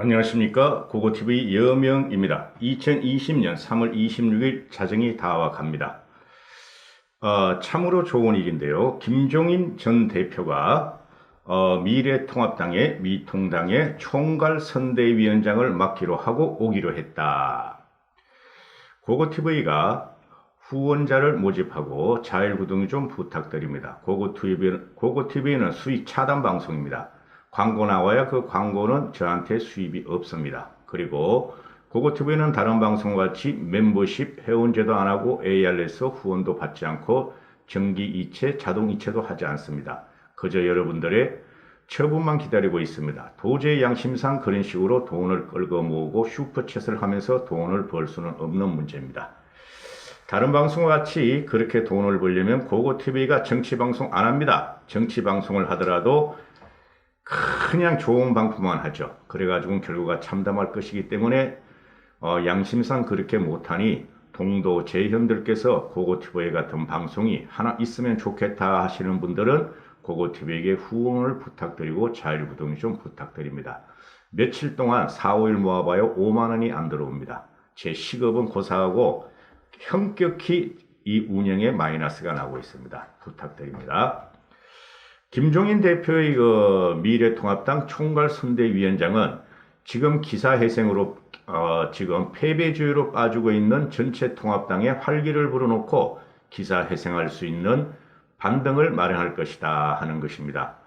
안녕하십니까. 고고TV 여명입니다. 2020년 3월 26일 자정이 다와 갑니다. 참으로 좋은 일인데요. 김종인 전 대표가 미래통합당의 미통당의 총괄선대위원장을 맡기로 하고 오기로 했다. 고고TV가 후원자를 모집하고 자율구동 좀 부탁드립니다. 고고TV는 수익 차단 방송입니다. 광고 나와야 그 광고는 저한테 수입이 없습니다. 그리고 고고TV는 다른 방송과 같이 멤버십 회원제도 안 하고 ARS 후원도 받지 않고 정기 이체, 자동 이체도 하지 않습니다. 그저 여러분들의 처분만 기다리고 있습니다. 도저히 양심상 그런 식으로 돈을 끌고 모으고 슈퍼챗을 하면서 돈을 벌 수는 없는 문제입니다. 다른 방송과 같이 그렇게 돈을 벌려면 고고TV가 정치방송 안 합니다. 정치방송을 하더라도 그냥 좋은 방송만 하죠. 그래가지고 결과가 참담할 것이기 때문에 양심상 그렇게 못하니 동도 재현들께서 고고TV 같은 방송이 하나 있으면 좋겠다 하시는 분들은 고고TV에게 후원을 부탁드리고 자율구동이 좀 부탁드립니다. 며칠 동안 4, 5일 모아봐요 5만원이 안 들어옵니다. 제 시급은 고사하고 현격히 이 운영에 마이너스가 나고 있습니다. 부탁드립니다. 김종인 대표의 미래통합당 총괄선대위원장은 지금 기사회생으로 지금 패배주의로 빠지고 있는 전체 통합당의 활기를 불어넣고 기사회생할 수 있는 반등을 마련할 것이다 하는 것입니다.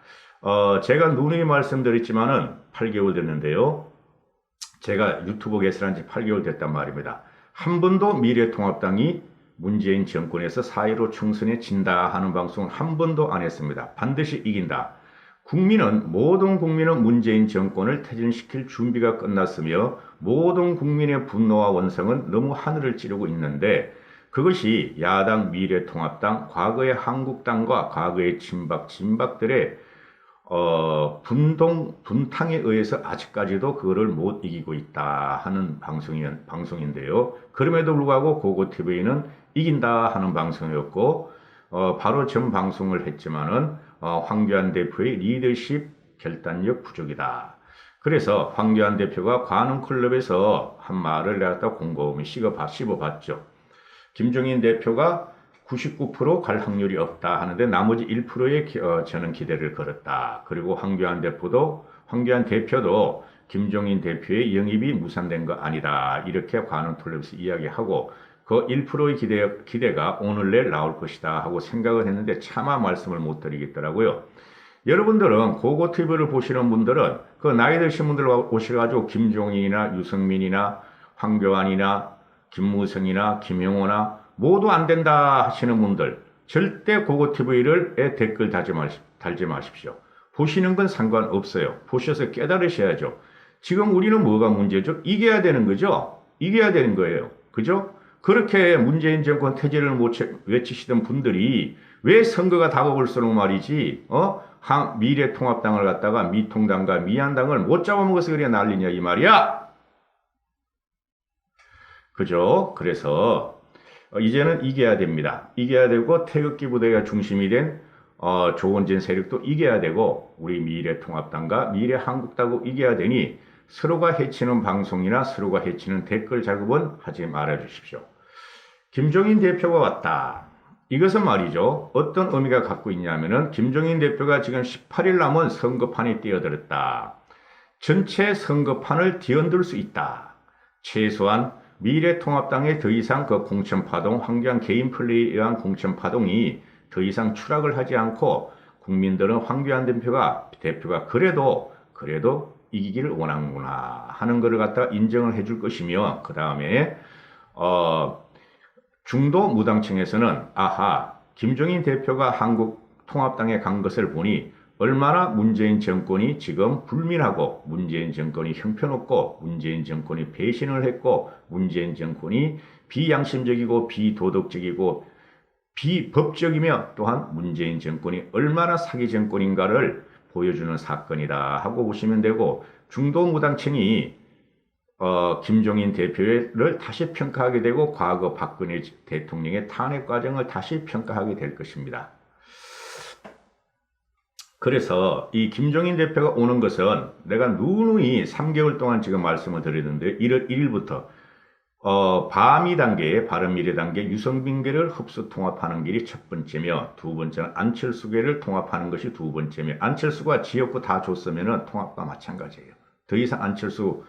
제가 누누이 말씀드렸지만은 8개월 됐는데요. 제가 유튜브 개설한 지 8개월 됐단 말입니다. 한 번도 미래통합당이 문재인 정권에서 4.15 총선에 진다 하는 방송은 한 번도 안 했습니다. 반드시 이긴다. 모든 국민은 문재인 정권을 퇴진시킬 준비가 끝났으며 모든 국민의 분노와 원성은 너무 하늘을 찌르고 있는데 그것이 야당 미래통합당, 과거의 한국당과 과거의 진박들의 분탕에 의해서 아직까지도 그거를 못 이기고 있다 하는 방송인데요. 그럼에도 불구하고 고고TV는 이긴다 하는 방송이었고, 바로 전 방송을 했지만은, 황교안 대표의 리더십 결단력 부족이다. 그래서 황교안 대표가 관훈클럽에서 한 말을 내가 곰곰이 씹어봤죠. 김종인 대표가 99%갈 확률이 없다 하는데 나머지 1%에 저는 기대를 걸었다. 그리고 황교안 대표도 김종인 대표의 영입이 무산된 거 아니다. 이렇게 관훈클럽에서 이야기하고 그 1%의 기대가 오늘 내일 나올 것이다 하고 생각을 했는데 차마 말씀을 못 드리겠더라고요. 여러분들은 고고TV를 보시는 분들은 그 나이 드신 분들 오셔가지고 김종인이나 유승민이나 황교안이나 김무성이나 김용호나 모두 안 된다 하시는 분들 절대 고고TV를 댓글 달지 마십시오. 보시는 건 상관없어요. 보셔서 깨달으셔야죠. 지금 우리는 뭐가 문제죠? 이겨야 되는 거죠? 이겨야 되는 거예요. 그죠? 그렇게 문재인 정권 퇴진을 못 외치시던 분들이 왜 선거가 다가올수록 말이지, 미래통합당을 갖다가 미통당과 미한당을 못 잡아먹어서 그래 난리냐 이 말이야. 그죠? 그래서 이제는 이겨야 됩니다. 이겨야 되고 태극기 부대가 중심이 된 조원진 세력도 이겨야 되고 우리 미래통합당과 미래한국당도 이겨야 되니 서로가 해치는 방송이나 서로가 해치는 댓글 작업은 하지 말아 주십시오. 김종인 대표가 왔다. 이것은 말이죠. 어떤 의미가 갖고 있냐면은 김종인 대표가 지금 18일 남은 선거판에 뛰어들었다. 전체 선거판을 뒤흔들 수 있다. 최소한 미래통합당에 더 이상 그 공천파동, 황교안 개인 플레이에 의한 공천파동이 더 이상 추락을 하지 않고 국민들은 황교안 대표가 그래도 이기기를 원하는구나 하는 것을 갖다 인정을 해줄 것이며 그 다음에 중도 무당층에서는 김종인 대표가 한국통합당에 간 것을 보니 얼마나 문재인 정권이 지금 불민하고 문재인 정권이 형편없고 문재인 정권이 배신을 했고 문재인 정권이 비양심적이고 비도덕적이고 비법적이며 또한 문재인 정권이 얼마나 사기 정권인가를 보여주는 사건이다 하고 보시면 되고 중도 무당층이 김종인 대표를 다시 평가하게 되고 과거 박근혜 대통령의 탄핵 과정을 다시 평가하게 될 것입니다. 그래서 이 김종인 대표가 오는 것은 내가 누누이 3개월 동안 지금 말씀을 드렸는데 1월 1일부터 밤이 단계에 바른미래당계 유승민계를 흡수 통합하는 길이 첫 번째며 두 번째는 안철수계를 통합하는 것이 두 번째며 안철수가 지역구 다 줬으면 통합과 마찬가지예요. 더 이상 안철수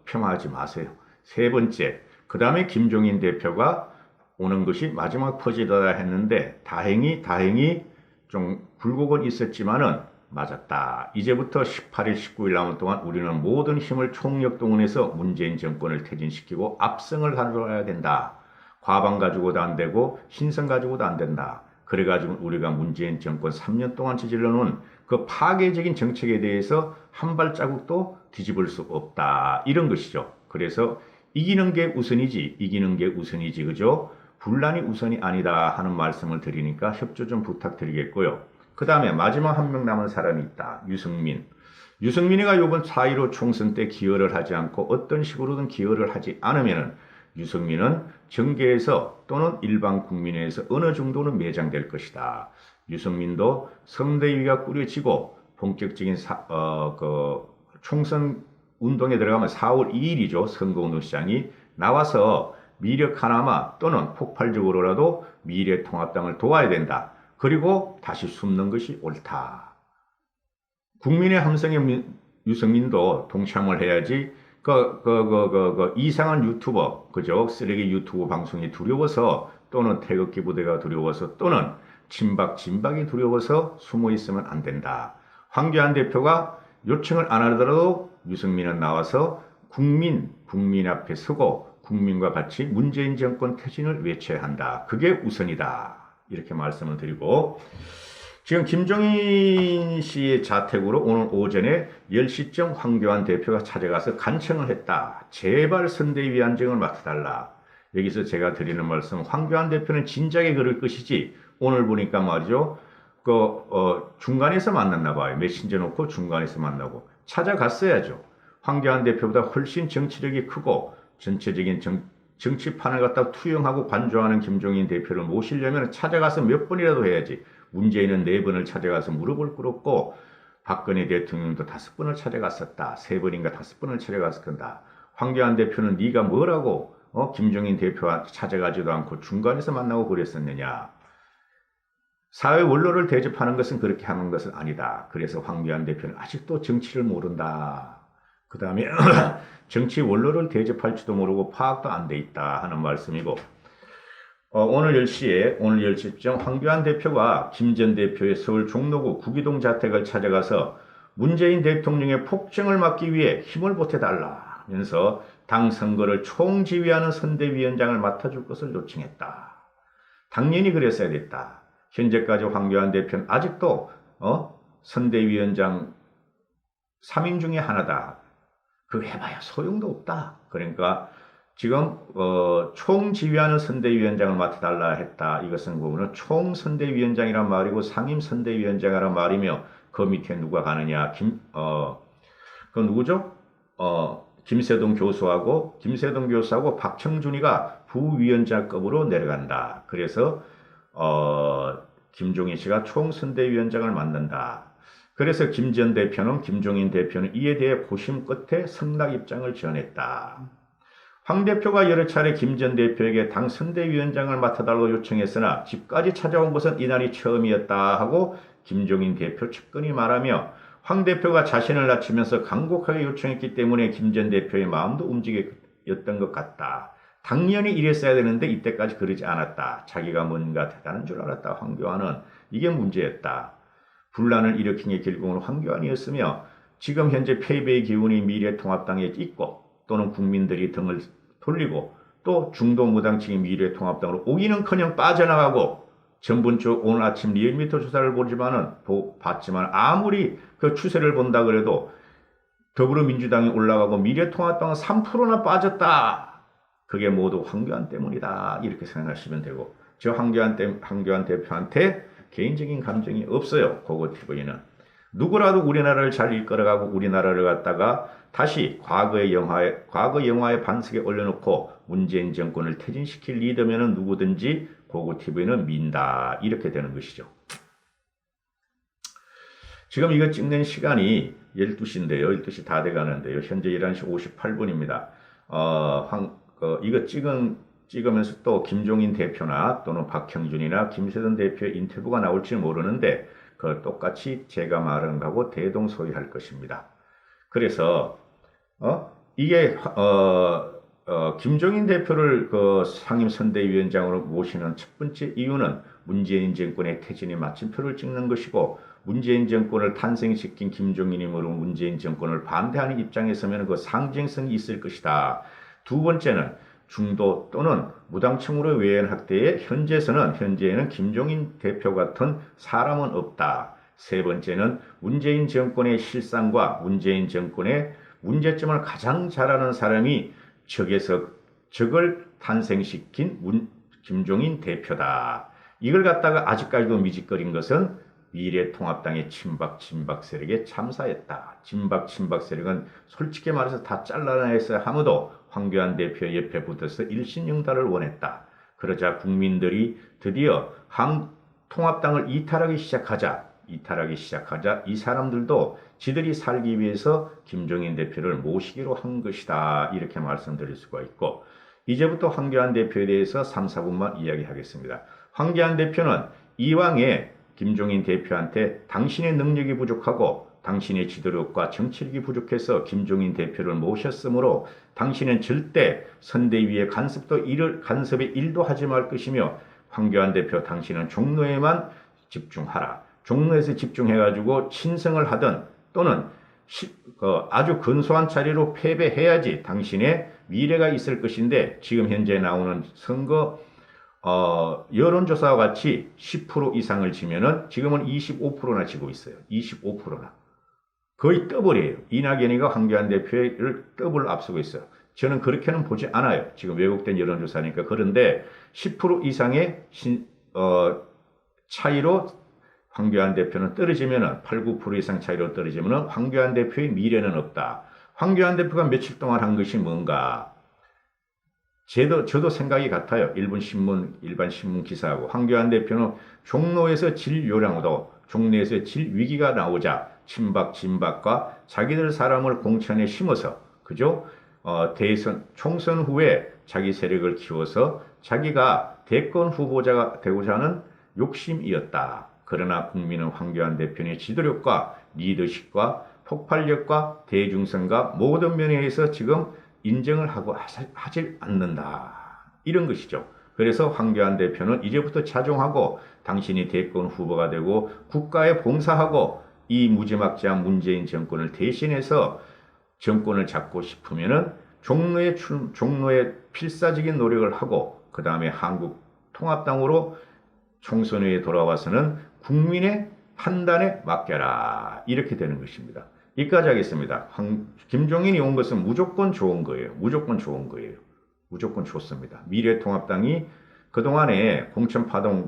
폄하하지 마세요. 세 번째, 그 다음에 김종인 대표가 오는 것이 마지막 퍼즐이다 했는데 다행히 좀 굴곡은 있었지만은 맞았다. 이제부터 18일, 19일 남은 동안 우리는 모든 힘을 총력동원해서 문재인 정권을 퇴진시키고 압승을 가져와야 된다. 과반 가지고도 안 되고 신성 가지고도 안 된다. 그래가지고 우리가 문재인 정권 3년 동안 저질러 놓은 그 파괴적인 정책에 대해서 한 발자국도 뒤집을 수 없다. 이런 것이죠. 그래서 이기는 게 우선이지, 그죠? 분란이 우선이 아니다 하는 말씀을 드리니까 협조 좀 부탁드리겠고요. 그 다음에 마지막 한 명 남은 사람이 있다. 유승민. 유승민이가 이번 4.15 총선 때 기여를 하지 않고 어떤 식으로든 기여를 하지 않으면은 유승민은 정계에서 또는 일반 국민회에서 어느 정도는 매장될 것이다. 유승민도 선대위가 꾸려지고 본격적인 총선 운동에 들어가면 4월 2일이죠. 선거운동 시장이 나와서 미력 하나마 또는 폭발적으로라도 미래통합당을 도와야 된다. 그리고 다시 숨는 것이 옳다. 국민의 함성에 유승민도 동참을 해야지 이상한 유튜버, 그죠? 쓰레기 유튜브 방송이 두려워서 또는 태극기 부대가 두려워서 또는 진박이 두려워서 숨어 있으면 안 된다. 황교안 대표가 요청을 안 하더라도 유승민은 나와서 국민 앞에 서고 국민과 같이 문재인 정권 퇴진을 외쳐야 한다. 그게 우선이다. 이렇게 말씀을 드리고 지금 김종인 씨의 자택으로 오늘 오전에 10시쯤 황교안 대표가 찾아가서 간청을 했다. 제발 선대위 안정을 맡아달라. 여기서 제가 드리는 말씀, 황교안 대표는 진작에 그럴 것이지 오늘 보니까 말이죠. 중간에서 만났나 봐요. 메신저 놓고 중간에서 만나고 찾아갔어야죠. 황교안 대표보다 훨씬 정치력이 크고 전체적인 정치판을 갖다 투영하고 관조하는 김종인 대표를 모시려면 찾아가서 몇 번이라도 해야지. 문재인은 4번을 찾아가서 무릎을 꿇었고 박근혜 대통령도 5번을 찾아갔었다. 3번인가 5번을 찾아갔을 건다. 황교안 대표는 네가 뭐라고 김종인 대표와 찾아가지도 않고 중간에서 만나고 그랬었느냐. 사회 원로를 대접하는 것은 그렇게 하는 것은 아니다. 그래서 황교안 대표는 아직도 정치를 모른다. 그 다음에 정치 원로를 대접할지도 모르고 파악도 안 돼 있다 하는 말씀이고 오늘 10시쯤 황교안 대표가 김 전 대표의 서울 종로구 구기동 자택을 찾아가서 문재인 대통령의 폭정을 막기 위해 힘을 보태달라 하면서 당 선거를 총지휘하는 선대위원장을 맡아줄 것을 요청했다. 당연히 그랬어야 됐다. 현재까지 황교안 대표는 아직도 선대위원장 3인 중에 하나다. 그거 해봐야 소용도 없다. 그러니까 지금 총지휘하는 선대위원장을 맡아달라 했다. 이것은 보면 총선대위원장이란 말이고 상임선대위원장이란 말이며 그 밑에 누가 가느냐. 그 누구죠? 김세동 교수하고 박청준이가 부위원장급으로 내려간다. 그래서 김종인 씨가 총선대위원장을 맡는다. 그래서 김종인 대표는 이에 대해 고심 끝에 승낙 입장을 전했다. 황 대표가 여러 차례 김 전 대표에게 당 선대위원장을 맡아달라고 요청했으나 집까지 찾아온 것은 이날이 처음이었다 하고 김종인 대표 측근이 말하며 황 대표가 자신을 낮추면서 간곡하게 요청했기 때문에 김 전 대표의 마음도 움직였던 것 같다. 당연히 이랬어야 되는데 이때까지 그러지 않았다. 자기가 뭔가 대단한 줄 알았다. 황교안은 이게 문제였다. 분란을 일으킨 게 결국은 황교안이었으며 지금 현재 패배의 기운이 미래통합당에 있고 또는 국민들이 등을 돌리고 또 중도 무당층이 미래통합당으로 오기는커녕 빠져나가고 전분주 오늘 아침 리얼미터 조사를 봤지만 아무리 그 추세를 본다 그래도 더불어민주당이 올라가고 미래통합당은 3%나 빠졌다. 그게 모두 황교안 때문이다. 이렇게 생각하시면 되고 저 황교안 대표한테 개인적인 감정이 없어요. 고고TV는. 누구라도 우리나라를 잘 이끌어가고 우리나라를 갖다가 다시 과거 영화의 반석에 올려놓고 문재인 정권을 퇴진시킬 리더면은 누구든지 고고TV는 민다. 이렇게 되는 것이죠. 지금 이거 찍는 시간이 12시인데요. 12시 다 돼가는데요. 현재 11시 58분입니다. 이거 찍으면서 또 김종인 대표나 또는 박형준이나 김세돈 대표의 인터뷰가 나올지 모르는데 그 똑같이 제가 말한 거하고 대동소이할 것입니다. 그래서 이게 김종인 대표를 그 상임선대위원장으로 모시는 첫 번째 이유는 문재인 정권의 퇴진에 마침표를 찍는 것이고, 문재인 정권을 탄생시킨 김종인이 모르고 문재인 정권을 반대하는 입장에 서면 그 상징성이 있을 것이다. 두 번째는 중도 또는 무당층으로 외연 확대에 현재에는 김종인 대표 같은 사람은 없다. 세 번째는 문재인 정권의 실상과 문재인 정권의 문제점을 가장 잘 아는 사람이 적을 탄생시킨 김종인 대표다. 이걸 갖다가 아직까지도 미직거린 것은 미래통합당의 친박 세력에 참사했다. 친박 세력은 솔직히 말해서 다 잘라내서 하무도 황교안 대표 옆에 붙어서 일신영달을 원했다. 그러자 국민들이 드디어 통합당을 이탈하기 시작하자 이 사람들도 지들이 살기 위해서 김종인 대표를 모시기로 한 것이다. 이렇게 말씀드릴 수가 있고, 이제부터 황교안 대표에 대해서 3, 4분만 이야기하겠습니다. 황교안 대표는 이왕에 김종인 대표한테 당신의 능력이 부족하고 당신의 지도력과 정치력이 부족해서 김종인 대표를 모셨으므로 당신은 절대 선대위의 간섭에 일도 하지 말 것이며, 황교안 대표 당신은 종로에만 집중하라. 종로에서 집중해가지고 친성을 하든 또는 아주 근소한 차례로 패배해야지 당신의 미래가 있을 것인데, 지금 현재 나오는 선거 여론조사와 같이 10% 이상을 지면은 지금은 25%나 지고 있어요. 25%나. 거의 더블이에요. 이낙연이가 황교안 대표를 더블 앞서고 있어요. 저는 그렇게는 보지 않아요. 지금 왜곡된 여론조사니까. 그런데 10% 이상의 차이로 황교안 대표는 떨어지면은 8, 9% 이상 차이로 떨어지면은 황교안 대표의 미래는 없다. 황교안 대표가 며칠 동안 한 것이 뭔가? 저도 생각이 같아요. 일반 신문 기사하고, 황교안 대표는 종로에서 질 요량도, 종로에서 질 위기가 나오자 친박, 진박과 자기들 사람을 공천에 심어서, 그죠? 총선 후에 자기 세력을 키워서 자기가 대권 후보자가 되고자 하는 욕심이었다. 그러나 국민은 황교안 대표의 지도력과 리더십과 폭발력과 대중성과 모든 면에서 지금 인정을 하지 않는다. 이런 것이죠. 그래서 황교안 대표는 이제부터 자중하고 당신이 대권 후보가 되고 국가에 봉사하고 이 무지막지한 문재인 정권을 대신해서 정권을 잡고 싶으면은 종로에 필사적인 노력을 하고, 그 다음에 한국통합당으로 총선에 돌아와서는 국민의 판단에 맡겨라. 이렇게 되는 것입니다. 여기까지 하겠습니다. 김종인이 온 것은 무조건 좋은 거예요. 무조건 좋습니다. 미래통합당이 그동안에 공천파동,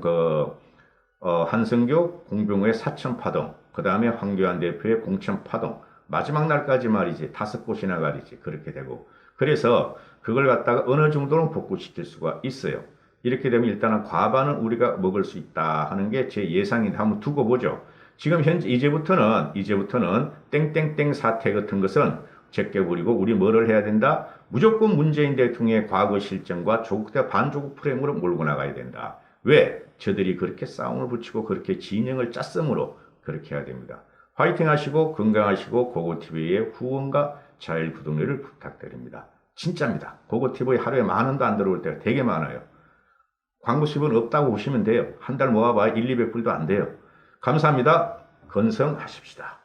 한성교, 공병호의 사천파동, 그 다음에 황교안 대표의 공천파동, 마지막 날까지 말이지 5곳이나 가리지 그렇게 되고, 그래서 그걸 갖다가 어느 정도는 복구시킬 수가 있어요. 이렇게 되면 일단은 과반은 우리가 먹을 수 있다 하는 게 제 예상인데 한번 두고 보죠. 지금 현재 이제부터는 땡땡땡 사태 같은 것은 제껴버리고 우리 뭐를 해야 된다? 무조건 문재인 대통령의 과거 실정과 조국대 반조국 프레임으로 몰고 나가야 된다. 왜? 저들이 그렇게 싸움을 붙이고 그렇게 진영을 짰으므로 그렇게 해야 됩니다. 화이팅 하시고 건강하시고 고고TV의 후원과 잘 구독을 부탁드립니다. 진짜입니다. 고고TV 하루에 10,000원도 안 들어올 때가 되게 많아요. 광고 수입은 없다고 보시면 돼요. 한 달 모아봐야 1, 200불도 안 돼요. 감사합니다. 건성하십시다.